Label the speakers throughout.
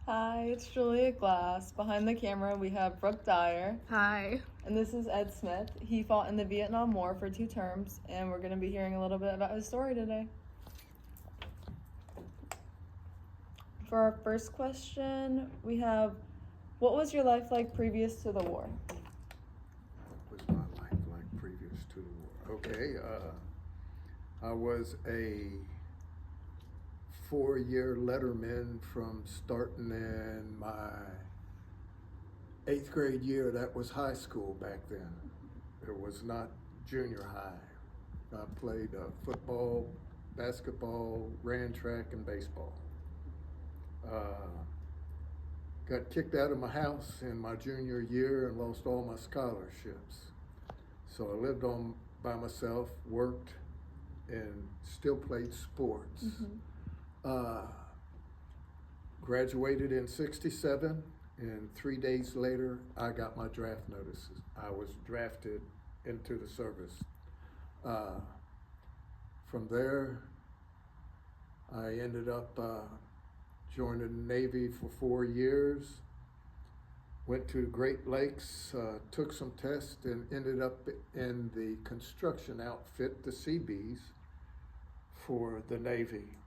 Speaker 1: Hi, it's Julia Glass. Behind the camera, we have Brooke Dyer.
Speaker 2: Hi.
Speaker 1: And this is Ed Smith. He fought in the Vietnam War for 2 terms, and we're going to be hearing a little bit about his story today. For our first question, we have, what was your life like previous to the war?
Speaker 3: What was my life like previous to the war? Okay, I was a 4-year letterman from starting in my 8th grade year. That was high school back then. It was not junior high. I played football, basketball, ran track, and baseball. Got kicked out of my house in my junior year and lost all my scholarships. So I lived on by myself, worked, and still played sports. Graduated in '67, and 3 days later, I got my draft notices. I was drafted into the service. From there, I ended up joining the Navy for 4 years. Went to Great Lakes, took some tests, and ended up in the construction outfit, the Seabees, for the Navy.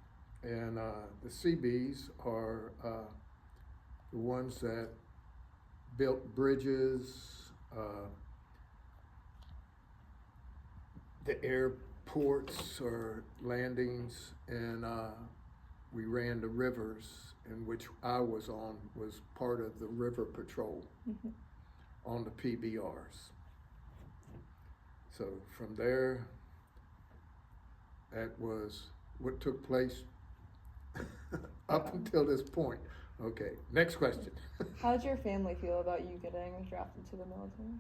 Speaker 3: And the Seabees are the ones that built bridges, the airports or landings, and we ran the rivers, in which I was on, was part of the river patrol on the PBRs. So from there, that was what took place up until this point. Okay, next question.
Speaker 1: How did your family feel about you getting drafted to the military?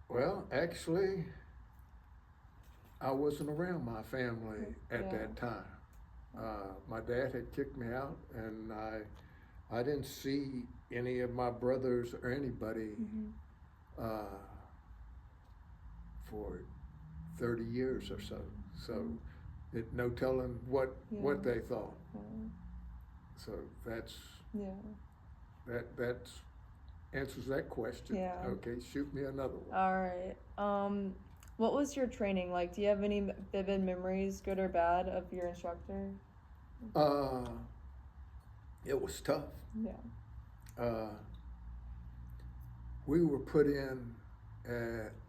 Speaker 3: Well, actually, I wasn't around my family at that time. My dad had kicked me out, and I didn't see any of my brothers or anybody for 30 years or so. So, no telling what they thought. So that's that answers that question.
Speaker 1: Yeah.
Speaker 3: Okay, shoot me another one.
Speaker 1: All right. What was your training like? Do you have any vivid memories, good or bad, of your instructor?
Speaker 3: It was tough.
Speaker 1: Yeah.
Speaker 3: We were put in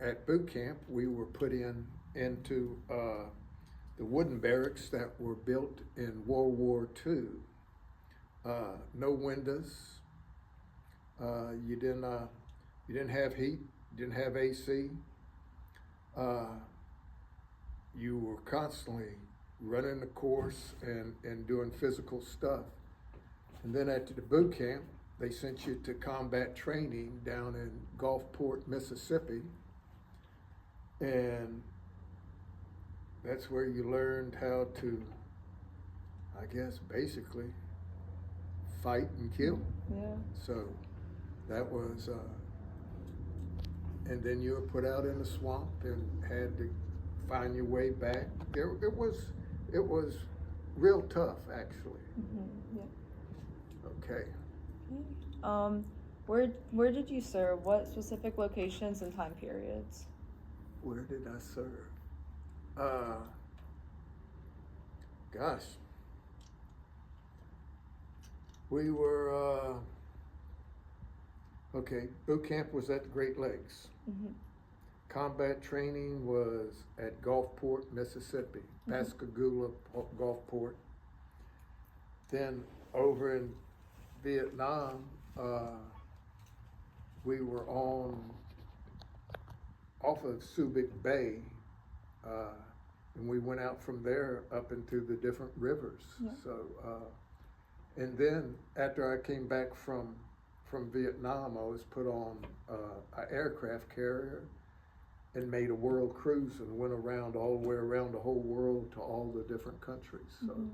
Speaker 3: at boot camp. We were put into the wooden barracks that were built in World War II. No windows. You didn't have heat. You didn't have AC. You were constantly running the course and doing physical stuff. And then after the boot camp, they sent you to combat training down in Gulfport, Mississippi. And that's where you learned how to, I guess, basically fight and kill.
Speaker 1: Yeah.
Speaker 3: So that was, and then you were put out in the swamp and had to find your way back. It was real tough, actually.
Speaker 1: Yeah.
Speaker 3: Okay.
Speaker 1: Where did you serve? What specific locations and time periods?
Speaker 3: Where did I serve? Gosh. We were, okay, boot camp was at the Great Lakes. Combat training was at Gulfport, Mississippi, Pascagoula, Gulfport. Then over in Vietnam, we were off of Subic Bay, and we went out from there up into the different rivers. So, and then after I came back from Vietnam, I was put on an aircraft carrier and made a world cruise and went around all the way around the whole world to all the different countries. So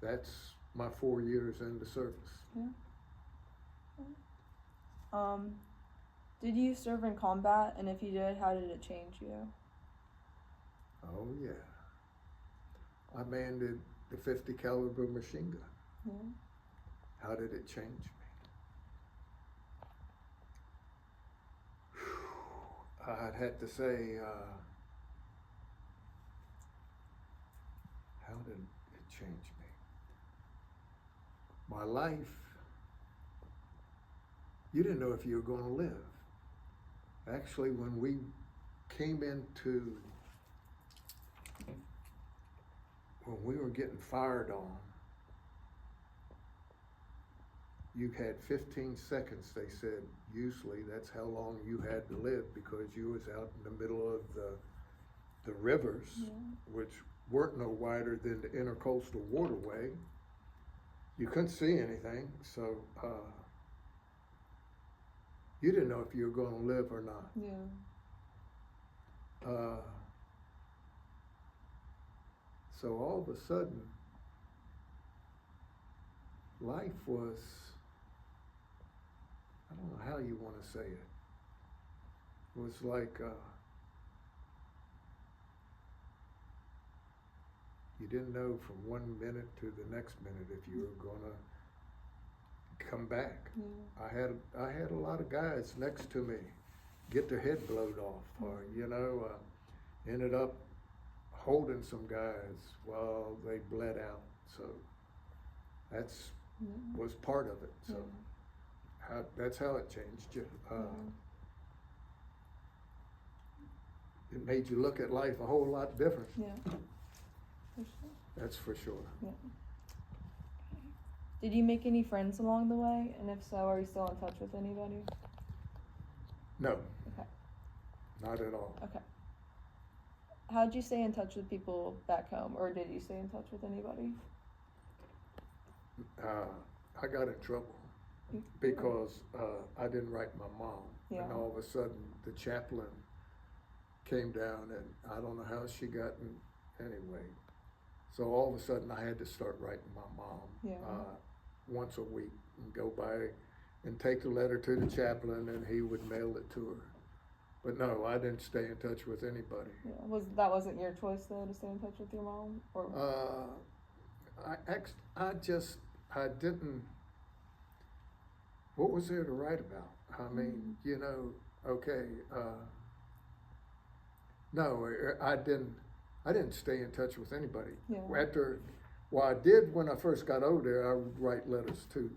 Speaker 3: that's my 4 years in the service.
Speaker 1: Did you serve in combat? And if you did, how did it change you?
Speaker 3: Oh yeah. I manned the 50 caliber machine gun. How did it change me? I'd have to say, how did it change me? My life, you didn't know if you were going to live. Actually, when we came into, when we were getting fired on, you had 15 seconds, they said. Usually that's how long you had to live, because you was out in the middle of the rivers, which weren't no wider than the intercoastal waterway. You couldn't see anything, so you didn't know if you were going to live or not.
Speaker 1: Yeah.
Speaker 3: So all of a sudden, life was, I don't know how you want to say it. It was like you didn't know from 1 minute to the next minute if you were gonna come back.
Speaker 1: Yeah.
Speaker 3: I had a lot of guys next to me get their head blowed off, or ended up holding some guys while they bled out. So that's was part of it. So that's how it changed you. It made you look at life a whole lot different.
Speaker 1: Yeah. For sure.
Speaker 3: That's for sure.
Speaker 1: Yeah. Did you make any friends along the way? And if so, are you still in touch with anybody?
Speaker 3: No.
Speaker 1: Okay.
Speaker 3: Not at all.
Speaker 1: Okay. How'd you stay in touch with people back home, or did you stay in touch with anybody?
Speaker 3: I got in trouble because I didn't write my mom.
Speaker 1: Yeah.
Speaker 3: And all of a sudden the chaplain came down, and I don't know how she got in anyway. So all of a sudden I had to start writing my mom once a week, and go by and take the letter to the chaplain, and he would mail it to her. But no, I didn't stay in touch with anybody.
Speaker 1: Yeah. Wasn't your choice though to stay in touch with your mom, or?
Speaker 3: I didn't. What was there to write about? I mean, okay. No, I didn't stay in touch with anybody.
Speaker 1: Yeah.
Speaker 3: I did when I first got over there. I would write letters to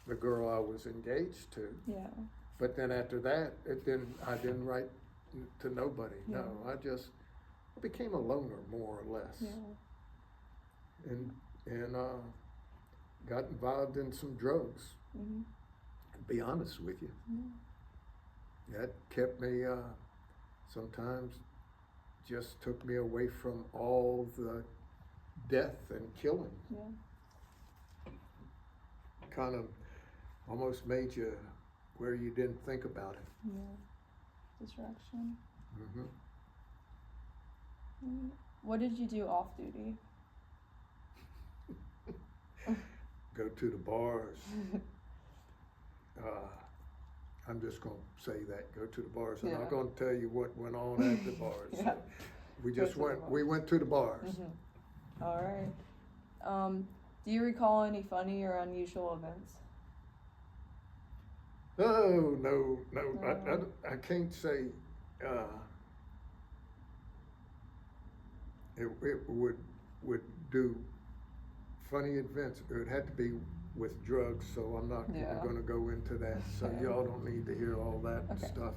Speaker 3: the girl I was engaged to.
Speaker 1: Yeah.
Speaker 3: But then after that, I didn't write to nobody.
Speaker 1: Yeah.
Speaker 3: No, I became a loner, more or less.
Speaker 1: Yeah.
Speaker 3: And got involved in some drugs.
Speaker 1: Mm-hmm.
Speaker 3: To be honest with you, that kept me. Sometimes just took me away from all the death and killing.
Speaker 1: Yeah.
Speaker 3: Kind of almost made you where you didn't think about it.
Speaker 1: Yeah. Distraction.
Speaker 3: Mm-hmm.
Speaker 1: What did you do off duty?
Speaker 3: Go to the bars. I'm just going to say that. Go to the bars. I'm not going to tell you what went on at the bars.
Speaker 1: Yeah.
Speaker 3: We went to the bars.
Speaker 1: Mm-hmm. All right. Do you recall any funny or unusual events?
Speaker 3: Oh, no. I can't say it would do funny events. It would have to be with drugs, so I'm not even going to go into that. So y'all don't need to hear all that stuff.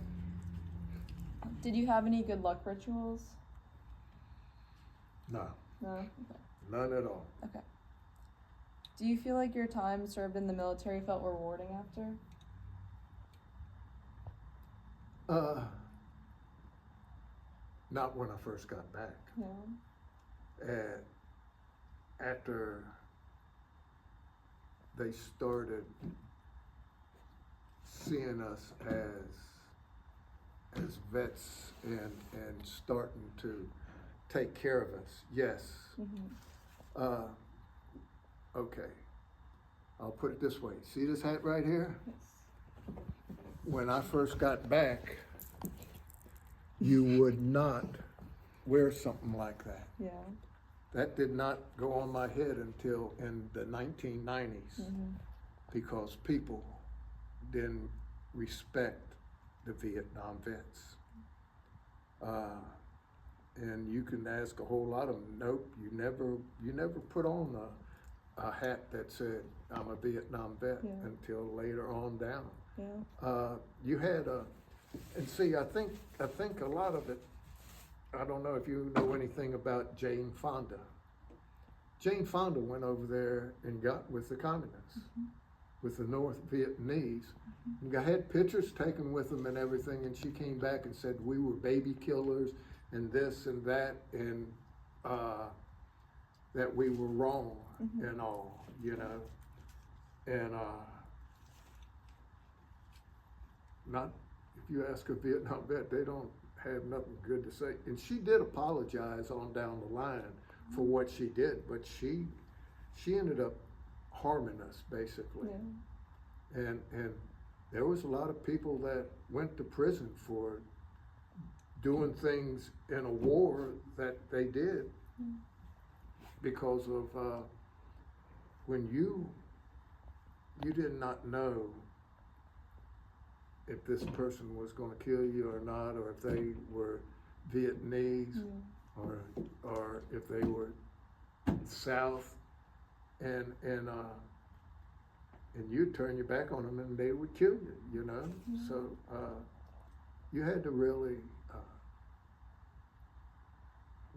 Speaker 1: Did you have any good luck rituals?
Speaker 3: No.
Speaker 1: No? Okay.
Speaker 3: None at all.
Speaker 1: Okay. Do you feel like your time served in the military felt rewarding after?
Speaker 3: Not when I first got back.
Speaker 1: Yeah.
Speaker 3: After they started seeing us as vets and starting to take care of us, yes.
Speaker 1: Mm-hmm.
Speaker 3: Okay, I'll put it this way. See this hat right here?
Speaker 1: Yes.
Speaker 3: When I first got back, you would not wear something like that.
Speaker 1: Yeah.
Speaker 3: That did not go on my head until in the 1990s, because people didn't respect the Vietnam vets. And you can ask a whole lot of them. Nope, you never put on a hat that said I'm a Vietnam vet until later on down.
Speaker 1: Yeah.
Speaker 3: You had and see, I think a lot of it. I don't know if you know anything about Jane Fonda. Jane Fonda went over there and got with the communists, with the North Vietnamese, and had pictures taken with them and everything. And she came back and said we were baby killers and this and that, and that we were wrong and all, you know. And not if you ask a Vietnam vet, they don't have nothing good to say. And she did apologize on down the line for what she did, but she ended up harming us basically.
Speaker 1: Yeah.
Speaker 3: And there was a lot of people that went to prison for doing things in a war that they did because of when you did not know if this person was going to kill you or not, or if they were Vietnamese, or if they were South, and you turn your back on them and they would kill you, you know. So you had to really,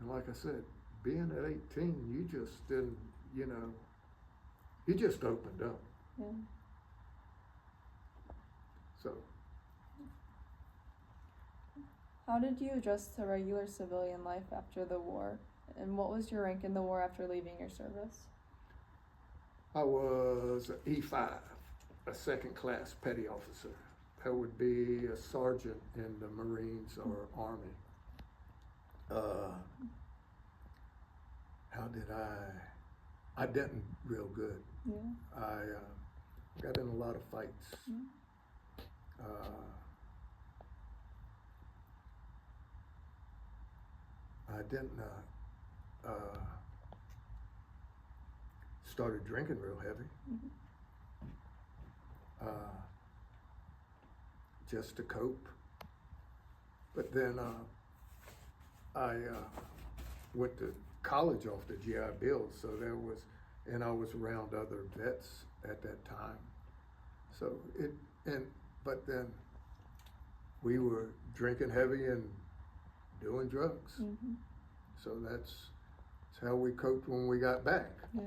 Speaker 3: and like I said, being at 18, you just didn't, you know, you just opened up.
Speaker 1: Yeah.
Speaker 3: So.
Speaker 1: How did you adjust to regular civilian life after the war? And what was your rank in the war after leaving your service?
Speaker 3: I was an E5, a second class petty officer. That would be a sergeant in the Marines or Army. How did I didn't real good.
Speaker 1: Yeah.
Speaker 3: I got in a lot of fights. I didn't started drinking real heavy, just to cope. But then I went to college off the GI Bill, so and I was around other vets at that time. So but then we were drinking heavy and doing drugs. So that's how we coped when we got back.
Speaker 1: Yeah.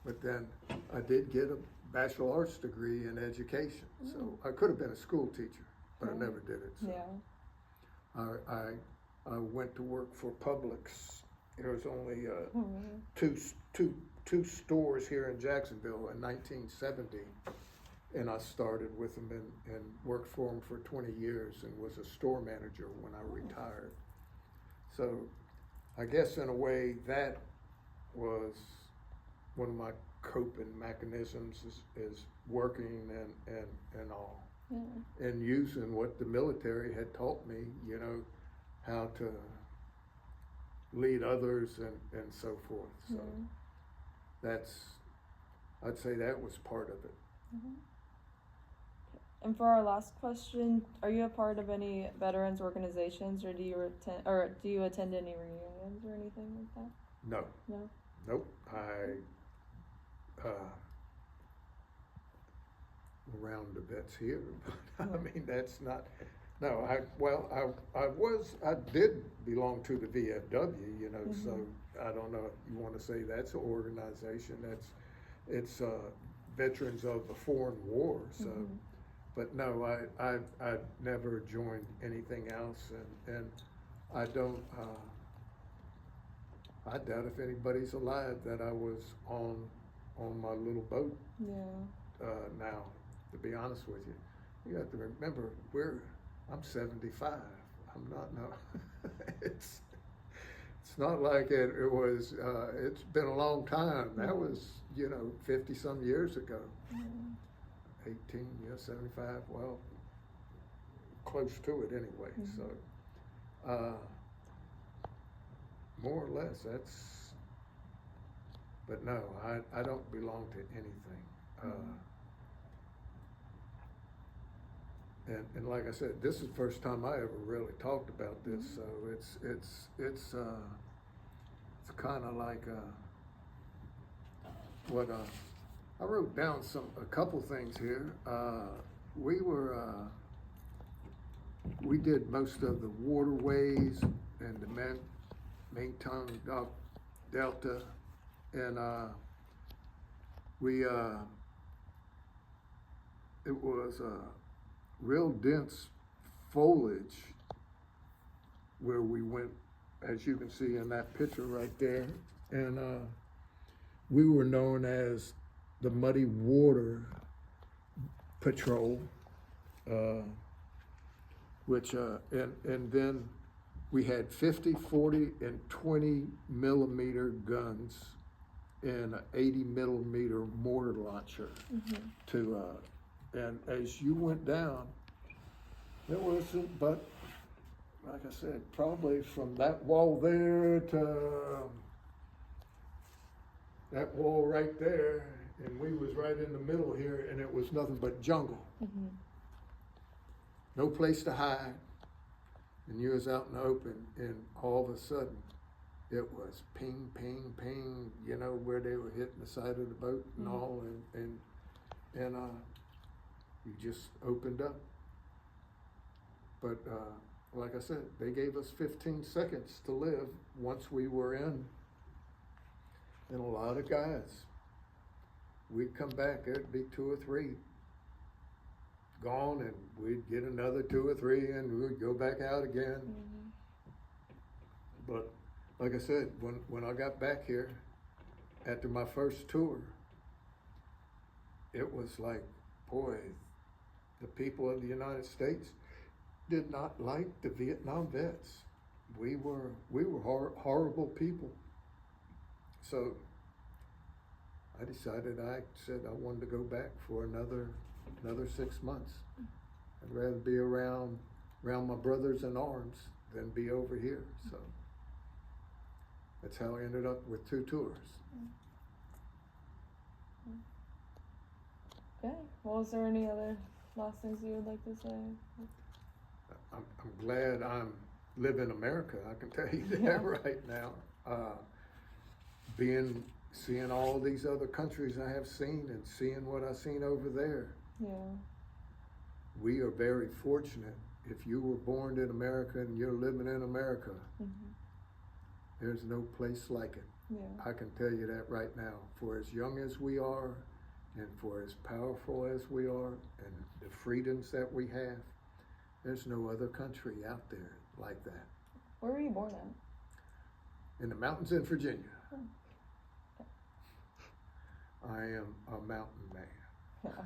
Speaker 3: But then I did get a bachelor arts degree in education. So I could have been a school teacher, but I never did it. So
Speaker 1: Yeah.
Speaker 3: I went to work for Publix. There was only two stores here in Jacksonville in 1970. And I started with them and worked for them for 20 years and was a store manager when I retired. So I guess in a way that was one of my coping mechanisms is working and all.
Speaker 1: Yeah.
Speaker 3: And using what the military had taught me, you know, how to lead others and so forth. So I'd say that was part of it.
Speaker 1: And for our last question, are you a part of any veterans organizations, or do you attend any reunions or anything like that?
Speaker 3: No.
Speaker 1: No.
Speaker 3: Nope. Around the vets here, but I mean that's not. No, I did belong to the VFW, you know. So I don't know if you want to say that's an organization. It's Veterans of the Foreign War. So. But no, I've never joined anything else, and I don't. I doubt if anybody's alive that I was on my little boat.
Speaker 1: Yeah.
Speaker 3: Now, to be honest with you, you have to remember I'm 75. I'm not no. it's not like it was. It's been a long time. That was 50 some years ago. 18, 75, well, close to it anyway. So, more or less, that's, but no, I don't belong to anything. And like I said, this is the first time I ever really talked about this, so it's kind of like what I wrote down a couple things here. We did most of the waterways and the Mekong Delta, and it was real dense foliage where we went, as you can see in that picture right there, and we were known as the Muddy Water Patrol, which and then we had 50, 40, and 20 millimeter guns and an 80 millimeter mortar launcher to and as you went down, there wasn't but, like I said, probably from that wall there to that wall right there, and we was right in the middle here, and it was nothing but jungle. No place to hide, and you was out in the open, and all of a sudden, it was ping, ping, ping, you know, where they were hitting the side of the boat and all, and you just opened up. But like I said, they gave us 15 seconds to live once we were in. And a lot of guys, we'd come back, there'd be 2 or 3 gone, and we'd get another 2 or 3, and we'd go back out again. But like I said, when I got back here after my first tour, it was like, boy, the people of the United States did not like the Vietnam vets. We were horrible people. So I decided, I said I wanted to go back for another 6 months. I'd rather be around my brothers in arms than be over here. So that's how I ended up with 2 tours.
Speaker 1: Okay. Well, is there any other last things you would like to say?
Speaker 3: I'm glad I'm live in America. I can tell you that right now. Seeing all these other countries I have seen and seeing what I've seen over there.
Speaker 1: Yeah.
Speaker 3: We are very fortunate. If you were born in America and you're living in America, there's no place like it.
Speaker 1: Yeah.
Speaker 3: I can tell you that right now. For as young as we are, and for as powerful as we are, and the freedoms that we have, there's no other country out there like that.
Speaker 1: Where were you born at?
Speaker 3: In the mountains in Virginia.
Speaker 1: Oh.
Speaker 3: I am a mountain man.
Speaker 1: Yeah.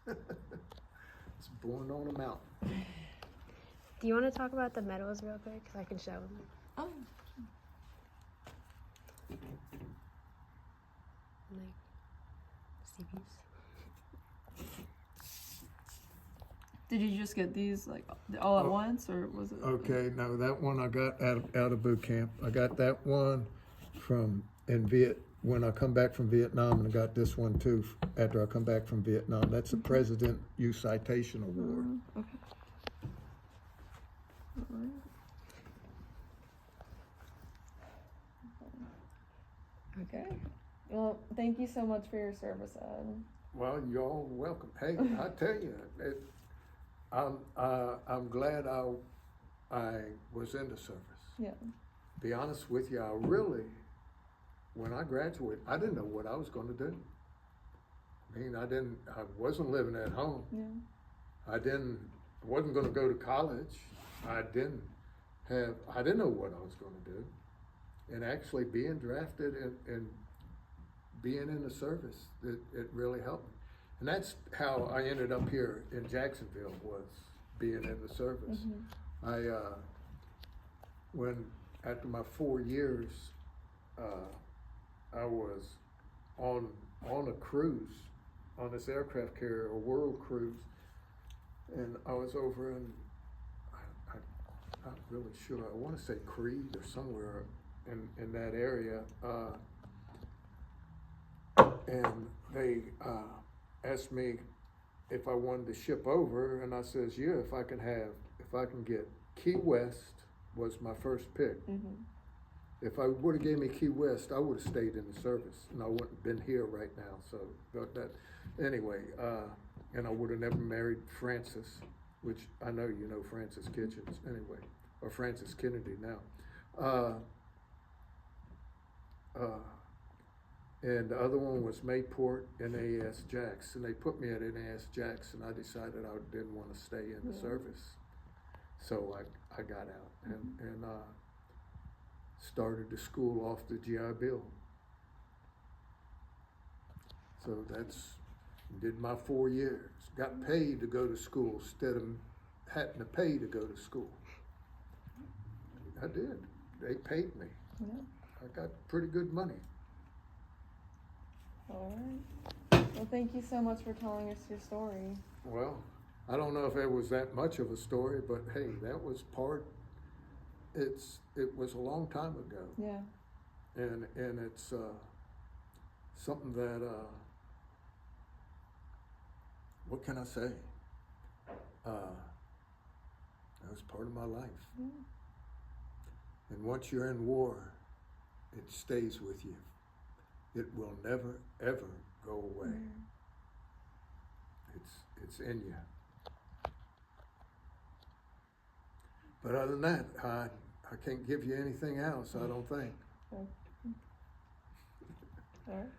Speaker 3: Was born on a mountain.
Speaker 2: Do you want to talk about the medals real quick? Because I can show them.
Speaker 1: Oh.
Speaker 2: Like, CPs.
Speaker 1: Did you just get these like all at once, or was it?
Speaker 3: Okay, no, that one I got out of boot camp. I got that one when I come back from Vietnam, and I got this one too after I come back from Vietnam. That's the President U Citation Award.
Speaker 1: Okay. All right. Okay. Well, thank you so much for your service, Ed.
Speaker 3: Well, you're all welcome. Hey, I tell you, I'm glad I was in the service.
Speaker 1: Yeah.
Speaker 3: Be honest with you, when I graduated, I didn't know what I was going to do. I mean, I wasn't living at home.
Speaker 1: Yeah.
Speaker 3: I wasn't going to go to college. I didn't know what I was going to do. And actually being drafted and being in the service, it really helped me. And that's how I ended up here in Jacksonville, was being in the service. After my 4 years, I was on a cruise, on this aircraft carrier, a world cruise, and I was over in, I'm not really sure, I want to say Crete or somewhere in that area, and they asked me if I wanted to ship over, and I says, yeah, if I can get Key West was my first pick.
Speaker 1: Mm-hmm.
Speaker 3: If I would have gave me Key West, I would have stayed in the service, and I wouldn't have been here right now. So, but that anyway, and I would have never married Frances, which I know you know Frances Kitchens anyway, or Frances Kennedy now. And the other one was Mayport and A.S. Jackson. They put me at A.S. Jackson. I decided I didn't want to stay in the service, so I got out and started the school off the GI Bill. So did my 4 years. Got paid to go to school instead of having to pay to go to school. I did. They paid me.
Speaker 1: Yeah.
Speaker 3: I got pretty good money.
Speaker 1: All right. Well, thank you so much for telling us your story.
Speaker 3: Well, I don't know if it was that much of a story, but hey, that was it was a long time ago.
Speaker 1: Yeah.
Speaker 3: And it's something that what can I say? That was part of my life.
Speaker 1: Yeah.
Speaker 3: And once you're in war, it stays with you. It will never ever go away. It's in you. But other than that, I can't give you anything else, I don't think.
Speaker 1: All right.